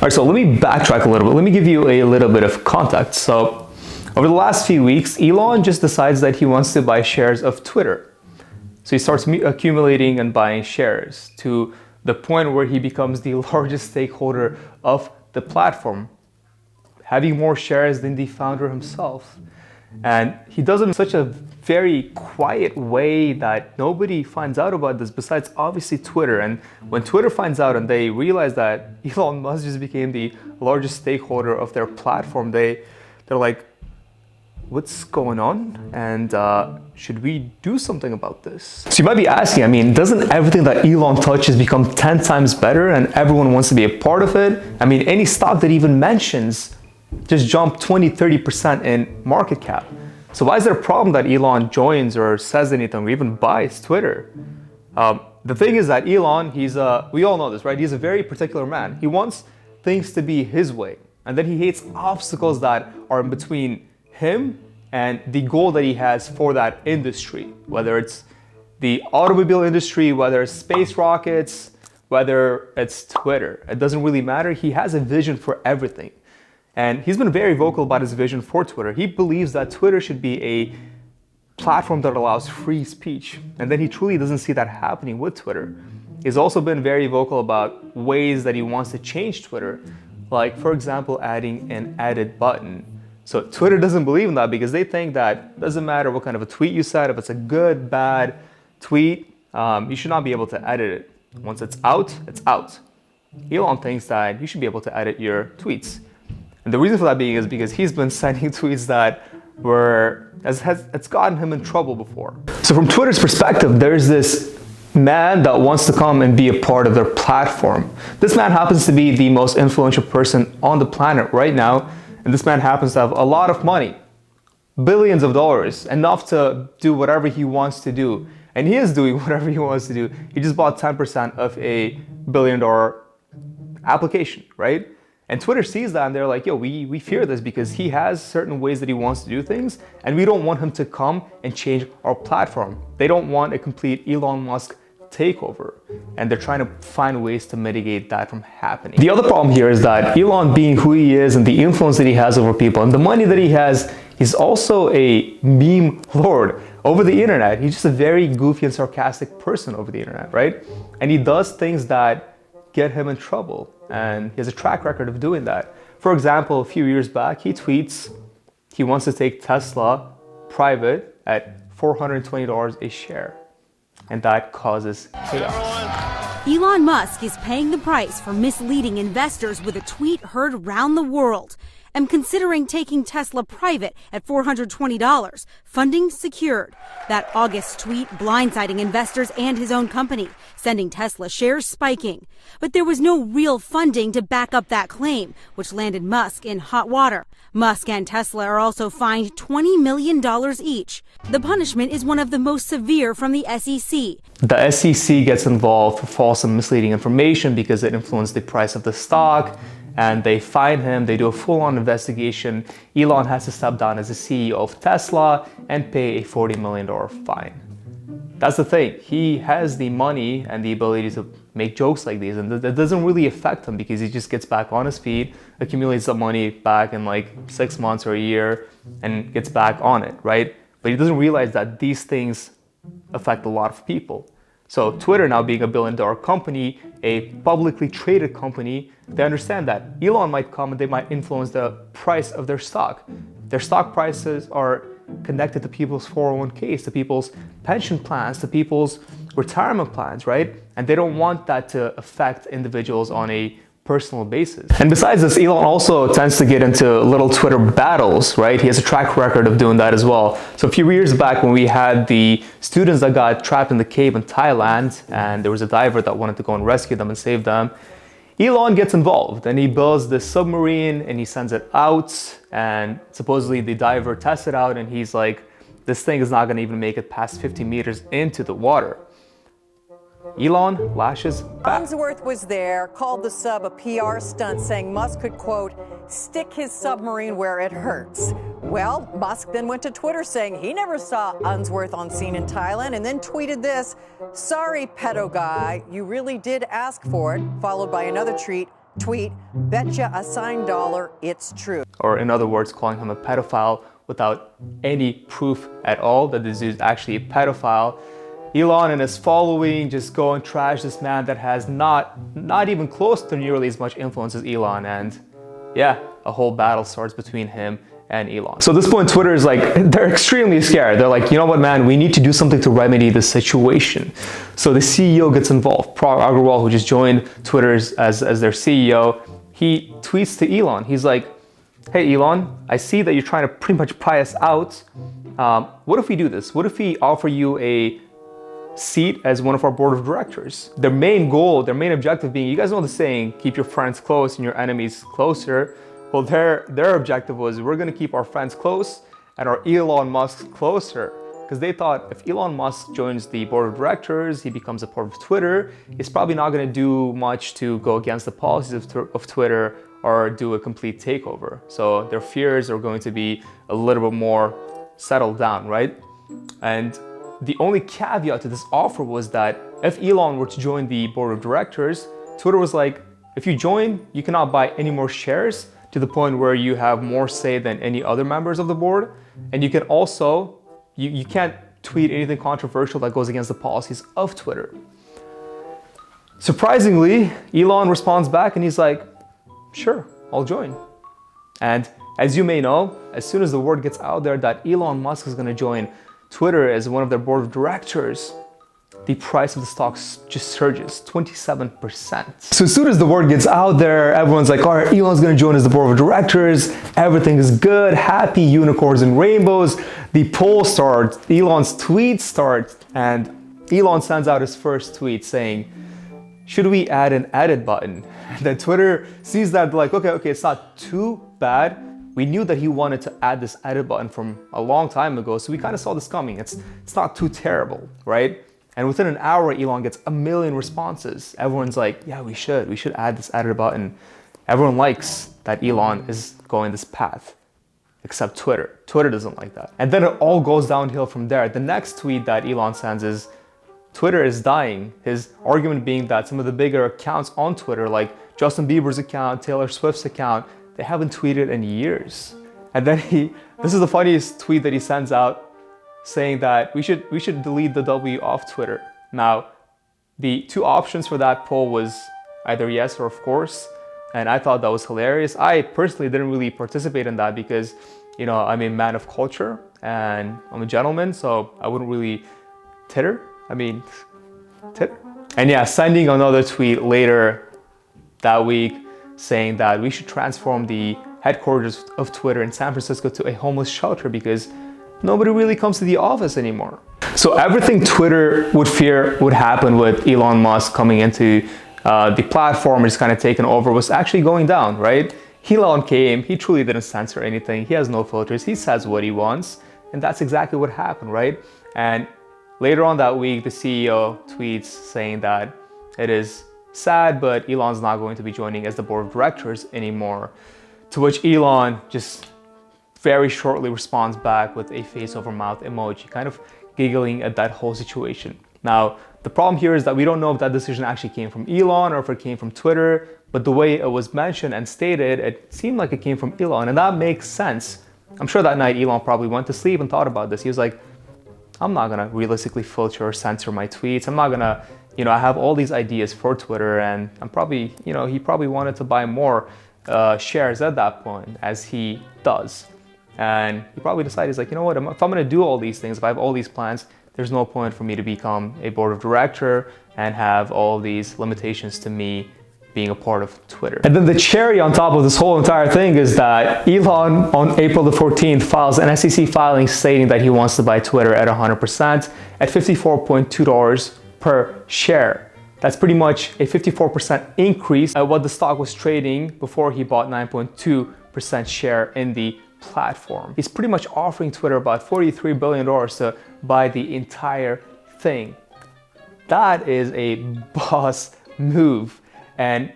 All right, so let me backtrack a little bit. Let me give you a little bit of context. So over the last few weeks, Elon just decides that he wants to buy shares of Twitter. So he starts accumulating and buying shares to the point where he becomes the largest stakeholder of the platform, having more shares than the founder himself. And he does it in such a very quiet way that nobody finds out about this besides obviously Twitter. And when Twitter finds out and they realize that Elon Musk just became the largest stakeholder of their platform, they're like, what's going on? And should we do something about this? So you might be asking, I mean, doesn't everything that Elon touches become 10 times better and everyone wants to be a part of it? I mean, any stock that even mentions just jumped 20-30% in market cap. So why is there a problem that Elon joins or says anything or even buys Twitter? The thing is that Elon, we all know this, right? He's a very particular man. He wants things to be his way. And then he hates obstacles that are in between him and the goal that he has for that industry, whether it's the automobile industry, whether it's space rockets, whether it's Twitter. It doesn't really matter. He has a vision for everything. And he's been very vocal about his vision for Twitter. He believes that Twitter should be a platform that allows free speech. And then he truly doesn't see that happening with Twitter. He's also been very vocal about ways that he wants to change Twitter. Like, for example, adding an edit button. So Twitter doesn't believe in that because they think that it doesn't matter what kind of a tweet you said. If it's a good, bad tweet, you should not be able to edit it. Once it's out, it's out. Elon thinks that you should be able to edit your tweets. And the reason for that being is because he's been sending tweets that it's gotten him in trouble before. So from Twitter's perspective, there's this man that wants to come and be a part of their platform. This man happens to be the most influential person on the planet right now. And this man happens to have a lot of money, billions of dollars, enough to do whatever he wants to do. And he is doing whatever he wants to do. He just bought 10% of a $1 billion application, right? And Twitter sees that and they're like, yo, we fear this because he has certain ways that he wants to do things and we don't want him to come and change our platform. They don't want a complete Elon Musk takeover. And they're trying to find ways to mitigate that from happening. The other problem here is that Elon, being who he is and the influence that he has over people and the money that he has, he's also a meme lord over the internet. He's just a very goofy and sarcastic person over the internet, right? And he does things that get him in trouble. And he has a track record of doing that. For example, a few years back, he tweets he wants to take Tesla private at $420 a share. And that causes chaos. Elon Musk is paying the price for misleading investors with a tweet heard around the world. I'm considering taking Tesla private at $420, funding secured. That August tweet blindsiding investors and his own company, sending Tesla shares spiking. But there was no real funding to back up that claim, which landed Musk in hot water. Musk and Tesla are also fined $20 million each. The punishment is one of the most severe from the SEC. The SEC gets involved for false and misleading information because it influenced the price of the stock. And they fine him, they do a full-on investigation. Elon has to step down as the CEO of Tesla and pay a $40 million fine. That's the thing, he has the money and the ability to make jokes like these, and that doesn't really affect him because he just gets back on his feet, accumulates the money back in like 6 months or a year, and gets back on it, right? But he doesn't realize that these things affect a lot of people. So Twitter now being a $1 billion company, a publicly traded company, they understand that Elon might come and they might influence the price of their stock. Their stock prices are connected to people's 401ks, to people's pension plans, to people's retirement plans, right? And they don't want that to affect individuals on a personal basis. And besides this, Elon also tends to get into little Twitter battles, right? He has a track record of doing that as well. So a few years back when we had the students that got trapped in the cave in Thailand and there was a diver that wanted to go and rescue them and save them, Elon gets involved and he builds this submarine and he sends it out, and supposedly the diver tests it out and he's like, this thing is not going to even make it past 50 meters into the water. Elon lashes back. Unsworth was there, called the sub a PR stunt, saying Musk could, quote, stick his submarine where it hurts. Well, Musk then went to Twitter saying he never saw Unsworth on scene in Thailand, and then tweeted this, sorry, pedo guy, you really did ask for it, followed by another tweet, Tweet, betcha a signed dollar, it's true. Or in other words, calling him a pedophile without any proof at all that this dude is actually a pedophile. Elon and his following just go and trash this man that has not even close to nearly as much influence as Elon, and yeah, a whole battle starts between him and Elon. So at this point, Twitter is like, they're extremely scared. They're like, you know what, man, we need to do something to remedy this situation. So the CEO gets involved. Parag Agrawal, who just joined Twitter as their CEO, he tweets to Elon. He's like, hey, Elon, I see that you're trying to pretty much pry us out. What if we do this? What if we offer you a seat as one of our board of directors? Their main goal, their main objective being, you guys know the saying, keep your friends close and your enemies closer. Well, their objective was, we're going to keep our friends close and our Elon Musk closer. Because they thought if Elon Musk joins the board of directors, he becomes a part of Twitter, he's probably not going to do much to go against the policies of Twitter or do a complete takeover. So their fears are going to be a little bit more settled down, right? And the only caveat to this offer was that if Elon were to join the board of directors, Twitter was like, if you join, you cannot buy any more shares to the point where you have more say than any other members of the board. And you can also, you can't tweet anything controversial that goes against the policies of Twitter. Surprisingly, Elon responds back and he's like, sure, I'll join. And as you may know, as soon as the word gets out there that Elon Musk is going to join Twitter as one of their board of directors, the price of the stocks just surges 27%. So as soon as the word gets out there, everyone's like, all right, Elon's going to join as the board of directors. Everything is good, happy, unicorns and rainbows. The poll starts, Elon's tweets start, and Elon sends out his first tweet saying, should we add an edit button? And then Twitter sees that, like, okay, it's not too bad. We knew that he wanted to add this edit button from a long time ago, so we kind of saw this coming. It's not too terrible, right? And within an hour, Elon gets 1 million responses. Everyone's like, yeah, we should add this edit button. Everyone likes that Elon is going this path, except Twitter. Twitter doesn't like that. And then it all goes downhill from there. The next tweet that Elon sends is, Twitter is dying. His argument being that some of the bigger accounts on Twitter, like Justin Bieber's account, Taylor Swift's account, they haven't tweeted in years. And then this is the funniest tweet that he sends out, saying that we should delete the W off Twitter. Now, the two options for that poll was either yes or of course, and I thought that was hilarious. I personally didn't really participate in that because, you know, I'm a man of culture and I'm a gentleman, so I wouldn't really titter. And yeah, sending another tweet later that week saying that we should transform the headquarters of Twitter in San Francisco to a homeless shelter because nobody really comes to the office anymore. So everything Twitter would fear would happen with Elon Musk coming into the platform, just kind of taken over, was actually going down, right? Elon came, he truly didn't censor anything. He has no filters, he says what he wants. And that's exactly what happened, right? And later on that week, the CEO tweets saying that it is sad, but Elon's not going to be joining as the board of directors anymore. To which Elon just very shortly responds back with a face over mouth emoji, kind of giggling at that whole situation. Now, the problem here is that we don't know if that decision actually came from Elon or if it came from Twitter, but the way it was mentioned and stated, it seemed like it came from Elon, and that makes sense. I'm sure that night Elon probably went to sleep and thought about this. He was like, I'm not gonna realistically filter or censor my tweets. I'm not gonna, I have all these ideas for Twitter, and I'm probably, he probably wanted to buy more shares at that point, as he does. And he probably decided, he's like, you know what, if I'm gonna do all these things, if I have all these plans, there's no point for me to become a board of director and have all these limitations to me being a part of Twitter. And then the cherry on top of this whole entire thing is that Elon on April the 14th files an SEC filing stating that he wants to buy Twitter at 100% at $54.2 per share. That's pretty much a 54% increase at what the stock was trading before he bought 9.2% share in the platform. He's pretty much offering Twitter about $43 billion to buy the entire thing. That is a boss move. And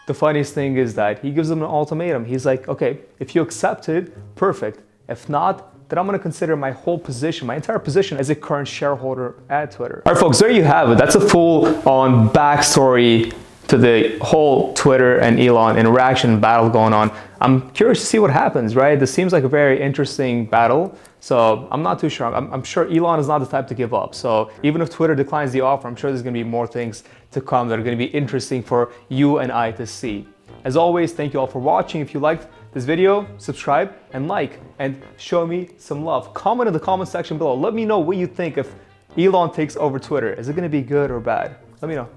the funniest thing is that he gives them an ultimatum. He's like, okay, if you accept it, perfect. If not, then I'm gonna consider my whole position, my entire position as a current shareholder at Twitter. All right, folks, there you have it. That's a full-on backstory to the whole Twitter and Elon interaction battle going on. I'm curious to see what happens, right? This seems like a very interesting battle. So I'm not too sure. I'm sure Elon is not the type to give up. So even if Twitter declines the offer, I'm sure there's going to be more things to come that are going to be interesting for you and I to see. As always, thank you all for watching. If you liked this video, subscribe and like, and show me some love. Comment in the comment section below. Let me know what you think if Elon takes over Twitter. Is it going to be good or bad? Let me know.